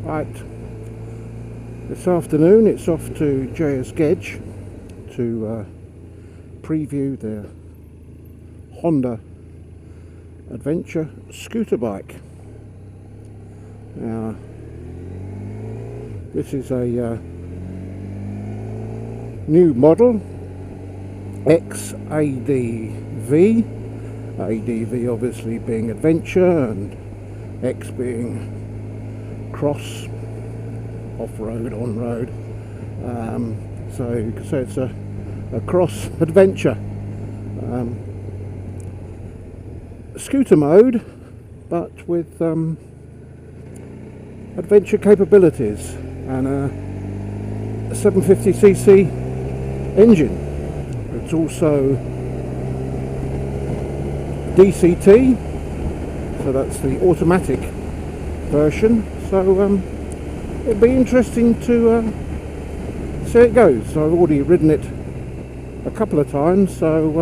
Right, this afternoon it's off to JS to preview the Honda Adventure scooter bike. Now, this is a new model, X-adv, ADV obviously being adventure and X being cross, off-road, on-road, so you can say it's a cross adventure. Scooter mode, but with adventure capabilities and a 750cc engine. It's also DCT, so that's the automatic version. So it'll be interesting to see how it goes. So I've already ridden it a couple of times, so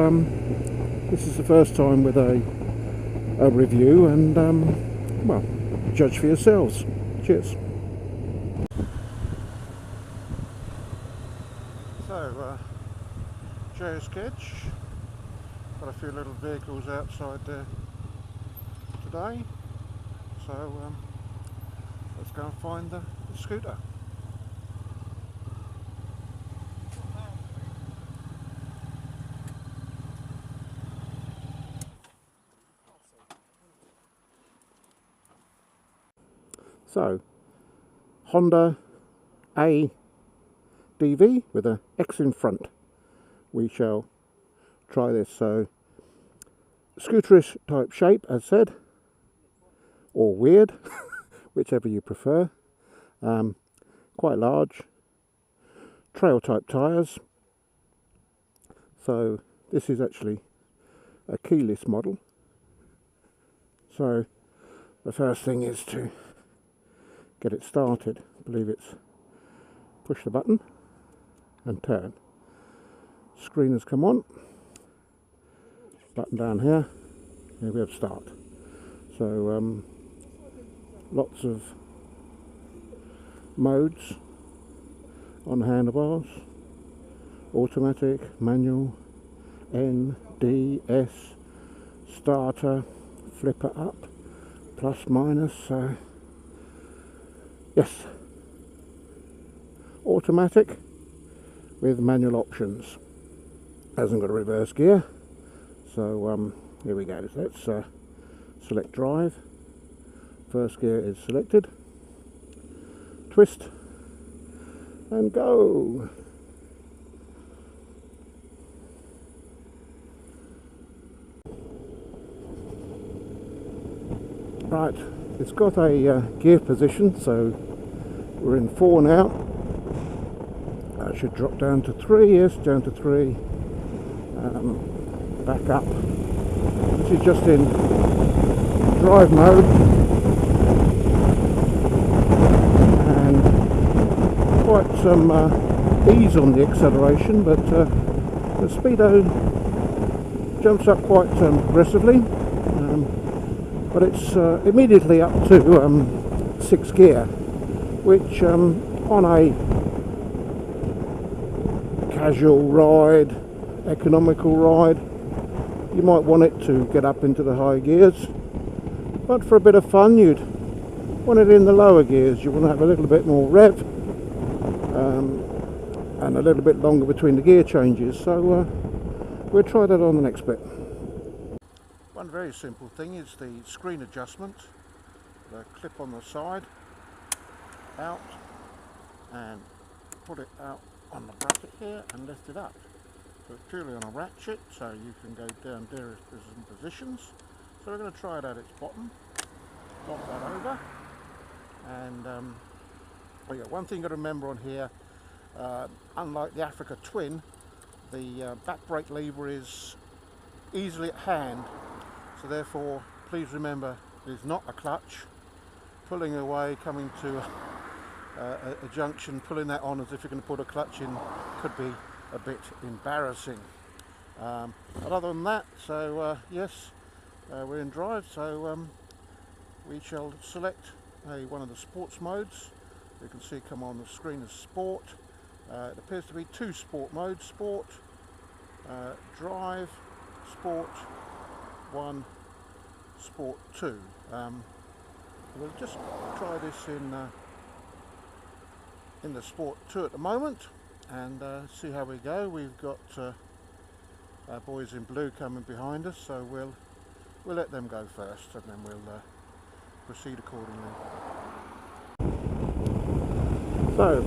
this is the first time with a review, and well, judge for yourselves. Cheers. So JS got a few little vehicles outside there today, so let's go and find the scooter. So, Honda ADV with an X in front. We shall try this. So, scooterish type shape, as said, or weird, whichever you prefer. Quite large. Trail type tyres. So, this is actually a keyless model. So, the first thing is to get it started. I believe it's push the button and turn. Screen has come on. Button down here. Here we have start. So lots of modes on the handlebars. Automatic, manual, N, D, S, starter, flipper up, plus minus. So yes, automatic with manual options. Hasn't got a reverse gear, so here we go. Let's select drive. First gear is selected. Twist and go. Right, it's got a gear position, so we're in 4 now. That should drop down to 3, yes, down to 3. Back up. This is just in drive mode. And quite some ease on the acceleration, but the speedo jumps up quite aggressively. But it's immediately up to 6th gear, which on a casual ride, economical ride, you might want it to get up into the high gears, but for a bit of fun you'd want it in the lower gears. You want to have a little bit more rev and a little bit longer between the gear changes. So we'll try that on the next bit. One very simple thing is the screen adjustment. The clip on the side, out, and put it out on the bracket here and lift it up. So it's purely on a ratchet, so you can go down different positions. So we're going to try it at its bottom. Knock that over, and oh yeah, one thing you've got to remember on here, unlike the Africa Twin, the back brake lever is easily at hand. So therefore, please remember, there's not a clutch. Pulling away, coming to a junction, pulling that on as if you're going to put a clutch in could be a bit embarrassing. But other than that, so yes, we're in drive, so we shall select one of the sports modes, You can see it come on the screen as sport. It appears to be 2 sport modes: sport, drive, sport 1, sport 2. We'll just try this in the sport 2 at the moment and see how we go. We've got our boys in blue coming behind us, so we'll let them go first and then we'll proceed accordingly. So,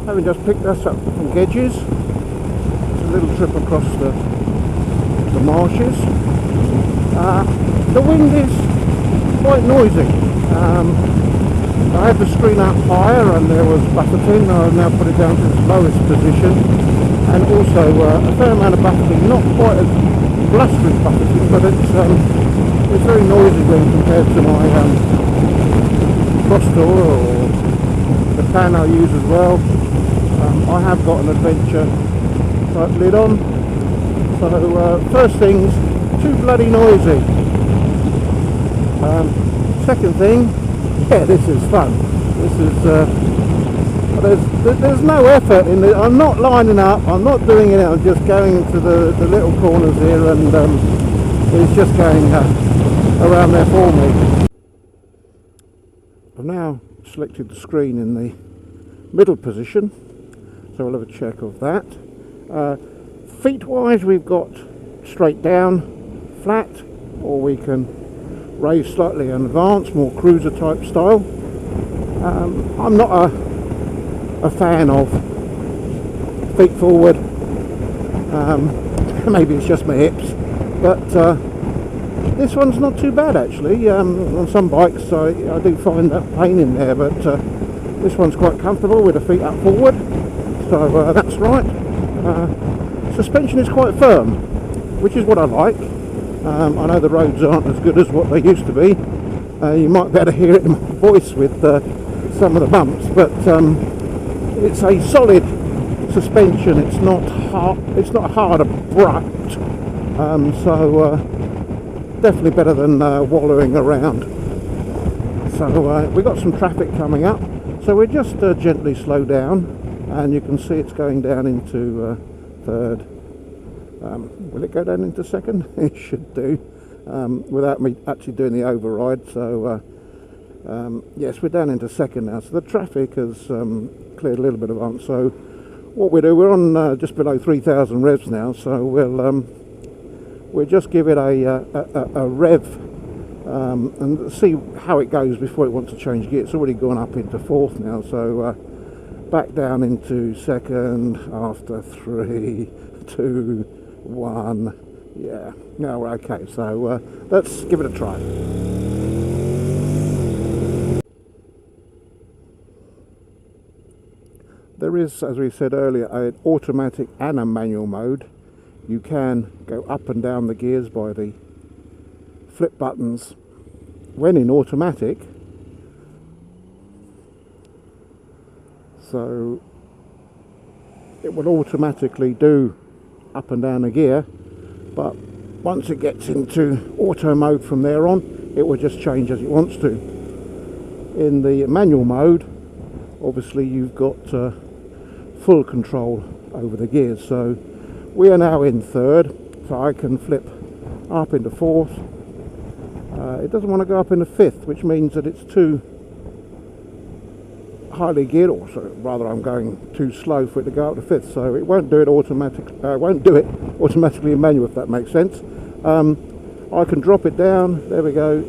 having just picked us up from Gedges, it's a little trip across the marshes. The wind is quite noisy. I had the screen up higher and there was buffeting. I've now put it down to its lowest position, and also a fair amount of buffeting, not quite as blustery buffeting, but it's very noisy when compared to my cross door or the fan I use as well. I have got an adventure type lid on, so first things, too bloody noisy. Second thing, yeah, this is fun. This is there's no effort in it. I'm not lining up, I'm not doing it, I'm just going into the little corners here, and it's just going around there for me. I've now selected the screen in the middle position, so we'll have a check of that. Feet wise, we've got straight down, flat, or we can raise slightly and advance, more cruiser type style. I'm not a fan of feet forward. Maybe it's just my hips, but this one's not too bad actually. On some bikes I do find that pain in there, but this one's quite comfortable with the feet up forward, so that's right. Suspension is quite firm, which is what I like. I know the roads aren't as good as what they used to be. You might be able to hear it in my voice with some of the bumps, but it's a solid suspension. It's not hard abrupt, so definitely better than wallowing around. So we've got some traffic coming up, so we just gently slow down, and you can see it's going down into third. Will it go down into second? It should do, without me actually doing the override. So yes, we're down into second now, so the traffic has cleared a little bit advance. So what we do, we're on just below 3,000 revs now, so we'll just give it a rev and see how it goes before it wants to change gear. It's already gone up into fourth now, so back down into second after 3, 2, 1. Yeah, no, we're okay, so let's give it a try. There is, as we said earlier, an automatic and a manual mode. You can go up and down the gears by the flip buttons when in automatic. So it will automatically do up and down a gear, but once it gets into auto mode from there on, it will just change as it wants to. In the manual mode, obviously you've got full control over the gears. So we are now in third, so I can flip up into fourth. It doesn't want to go up into fifth, which means that it's too highly geared, or so rather I'm going too slow for it to go up to fifth, so it won't do it automatically in manual, if that makes sense. I can drop it down, there we go,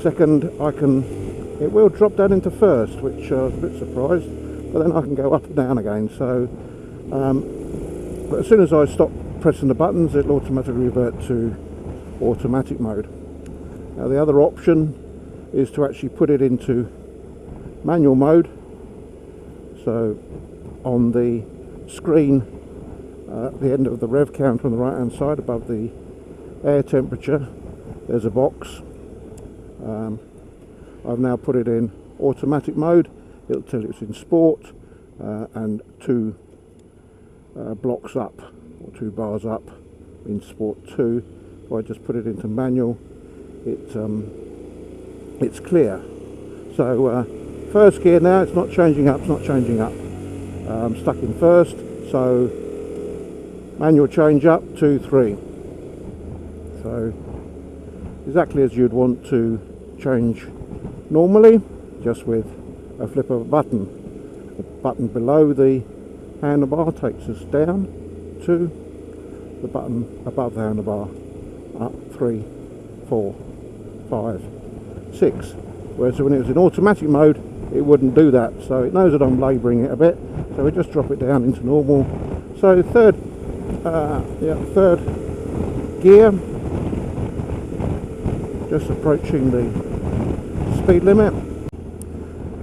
second. It will drop down into first, which I was a bit surprised, but then I can go up and down again. So but as soon as I stop pressing the buttons, it'll automatically revert to automatic mode. Now the other option is to actually put it into manual mode. So on the screen at the end of the rev counter on the right hand side above the air temperature, there's a box. I've now put it in automatic mode. It'll tell you it's in sport, and 2 blocks up, or 2 bars up, in sport 2. If I just put it into manual, it's clear. So first gear now, it's not changing up, it's not changing up. I'm stuck in first, so manual change up, 2, 3. So exactly as you'd want to change normally, just with a flip of a button. The button below the handlebar takes us down, 2. The button above the handlebar, up, 3, 4, 5, 6. Whereas when it was in automatic mode, it wouldn't do that. So it knows that I'm labouring it a bit, so we just drop it down into normal. So third gear, just approaching the speed limit.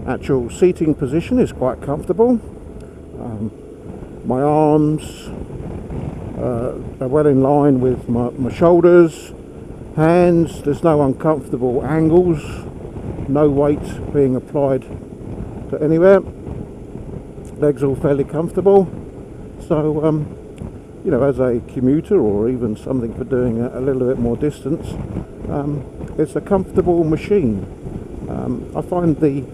Actual seating position is quite comfortable. My arms are well in line with my shoulders, hands. There's no uncomfortable angles, no weight being applied to anywhere. Legs all fairly comfortable. So you know, as a commuter or even something for doing a little bit more distance, it's a comfortable machine. I find the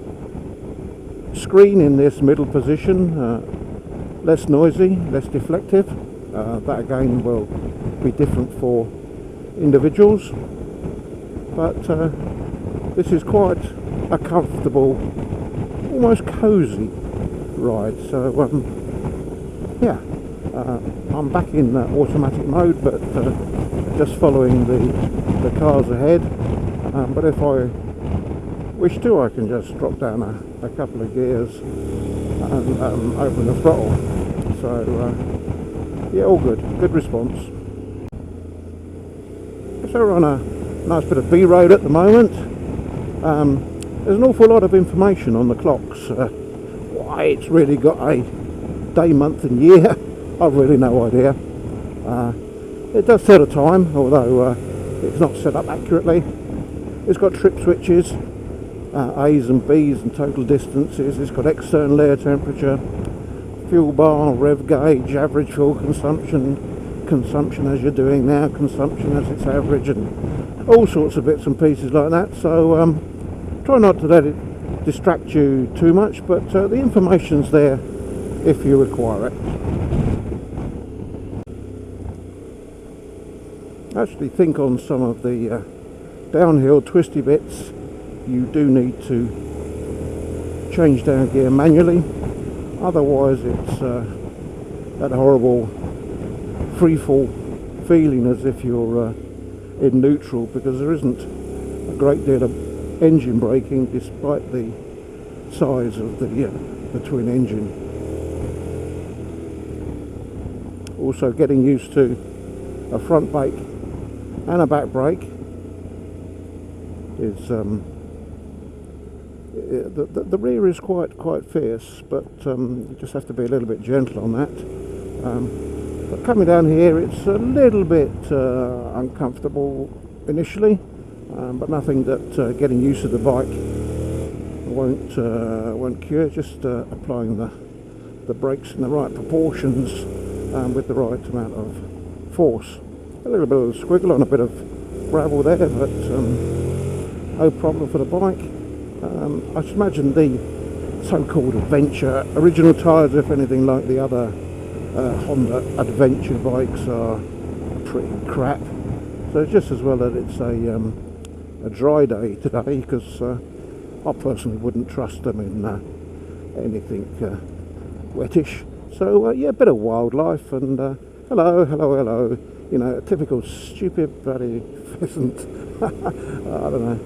screen in this middle position less noisy, less deflective. That again will be different for individuals, but this is quite a comfortable, almost cosy ride. So yeah, I'm back in automatic mode, but just following the cars ahead. But if I wish to, I can just drop down a couple of gears and open the throttle. So yeah, all good response. So we're on a nice bit of B road at the moment. There's an awful lot of information on the clocks. Why it's really got a day, month and year, I've really no idea. It does set a time, although it's not set up accurately. It's got trip switches, A's and B's and total distances. It's got external air temperature, fuel bar, rev gauge, average fuel consumption as you're doing now, consumption as its average, and all sorts of bits and pieces like that. So try not to let it distract you too much, but the information's there if you require it. Actually think on some of the downhill twisty bits you do need to change down gear manually, otherwise it's that horrible freefall feeling as if you're in neutral, because there isn't a great deal of engine braking despite the size of the twin engine. Also getting used to a front brake and a back brake is the rear is quite fierce, but you just have to be a little bit gentle on that. But coming down here, it's a little bit uncomfortable initially, but nothing that getting used to the bike won't cure. Just applying the brakes in the right proportions with the right amount of force. A little bit of a squiggle on a bit of gravel there, but no problem for the bike. I should imagine the so-called Adventure original tyres, if anything like the other Honda Adventure bikes, are pretty crap. So it's just as well that it's a dry day today, because I personally wouldn't trust them in anything wettish. So yeah, a bit of wildlife, and hello. You know, a typical stupid bloody pheasant. I don't know.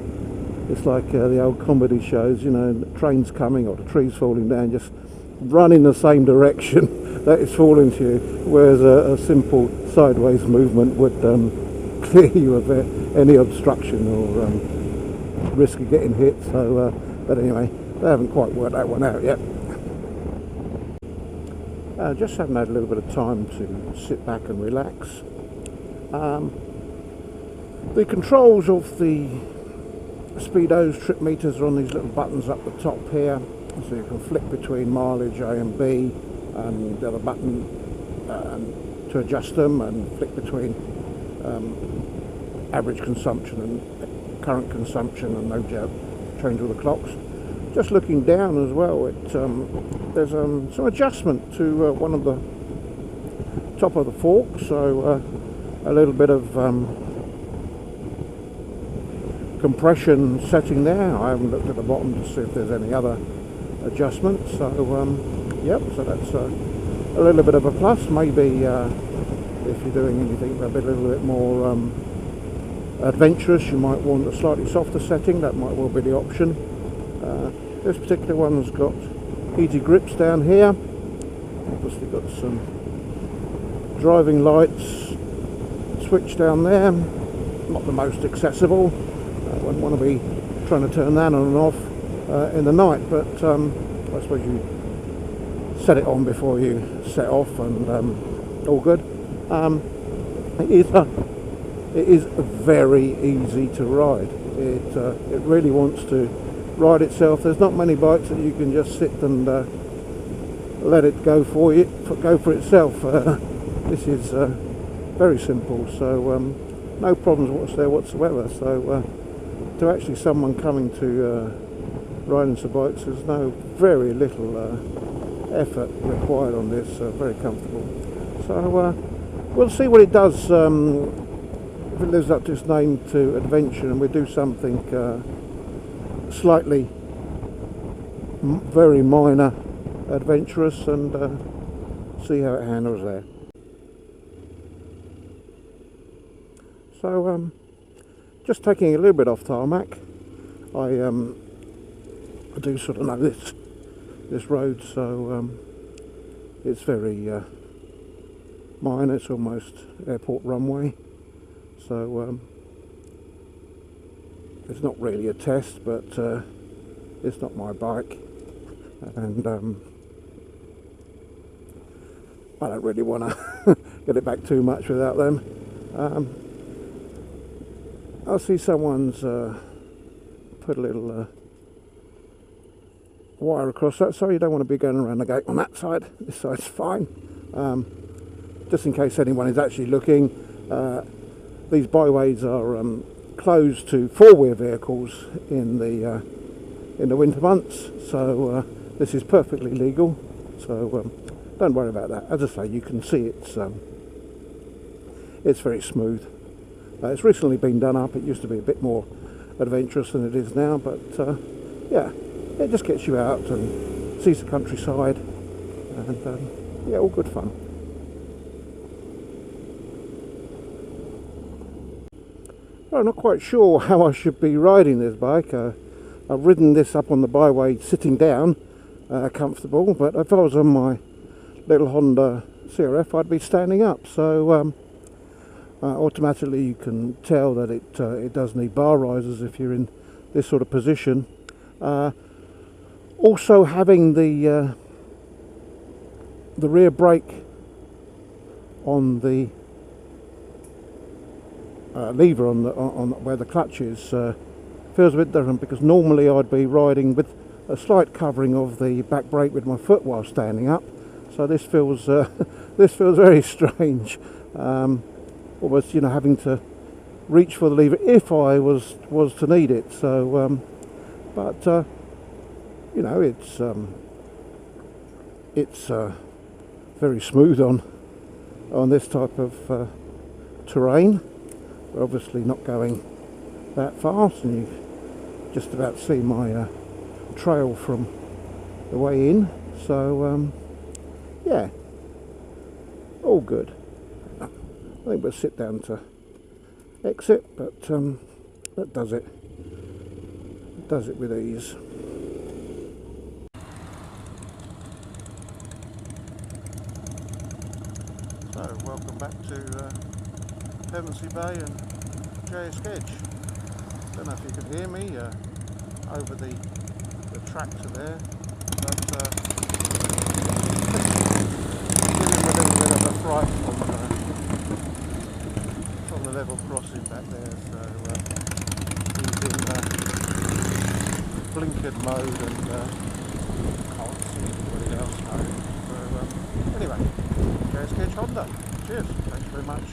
It's like the old comedy shows, you know, the train's coming or the tree's falling down, just run in the same direction that it's falling to you, whereas a simple sideways movement would clear you of any obstruction or risk of getting hit. So, but anyway, they haven't quite worked that one out yet. Just haven't had a little bit of time to sit back and relax. The controls of the speedos, trip meters are on these little buttons up the top here, so you can flick between mileage A and B, and the other button to adjust them, and flick between average consumption and current consumption, and no joke, change all the clocks. just looking down as well, there's some adjustment to one of the top of the fork, so a little bit of compression setting there. I haven't looked at the bottom to see if there's any other adjustments, so yep, so that's a little bit of a plus. Maybe if you're doing anything a little bit more adventurous, you might want a slightly softer setting. That might well be the option. This particular one's got heated grips down here, obviously got some driving lights switch down there, not the most accessible. Wouldn't want to be trying to turn that on and off in the night, but I suppose you set it on before you set off, and all good. It is very easy to ride. It really wants to ride itself. There's not many bikes that you can just sit and let it go for itself. This is very simple, so no problems whatsoever. So to actually someone coming to riding some bikes, there's very little effort required on this. Very comfortable. So we'll see what it does, if it lives up to its name, to adventure, and we do something slightly very minor adventurous, and see how it handles there. So just taking a little bit off tarmac, I do sort of know this road, so it's very minor. It's almost airport runway, so it's not really a test, but it's not my bike, and I don't really want to get it back too much without them. I see someone's put a little wire across that, so you don't want to be going around the gate on that side. This side's fine. Just in case anyone is actually looking, these byways are closed to four-wheel vehicles in the winter months, so this is perfectly legal. So don't worry about that. As I say, you can see it's very smooth. It's recently been done up. It used to be a bit more adventurous than it is now, but yeah, it just gets you out and sees the countryside, and yeah, all good fun. Well, I'm not quite sure how I should be riding this bike. I've ridden this up on the byway sitting down, comfortable, but if I was on my little Honda CRF, I'd be standing up. So automatically you can tell that it does need bar risers if you're in this sort of position. Also, having the rear brake on the lever on where the clutch is feels a bit different, because normally I'd be riding with a slight covering of the back brake with my foot while standing up. So this feels very strange. Almost, you know, having to reach for the lever if I was to need it. So, but you know, it's very smooth on this type of terrain. We're obviously not going that fast, and you just about see my trail from the way in. So yeah, all good. I think we'll sit down to exit, but that does it. It does it with ease. So welcome back to Pevensey Bay and JS Edge. Don't know if you can hear me over the tractor there, but giving him a little bit of a fright from the level crossing back there. So he's in blinkered mode and can't see anybody else mode. So anyway, JS Edge Honda. Cheers. Thanks very much.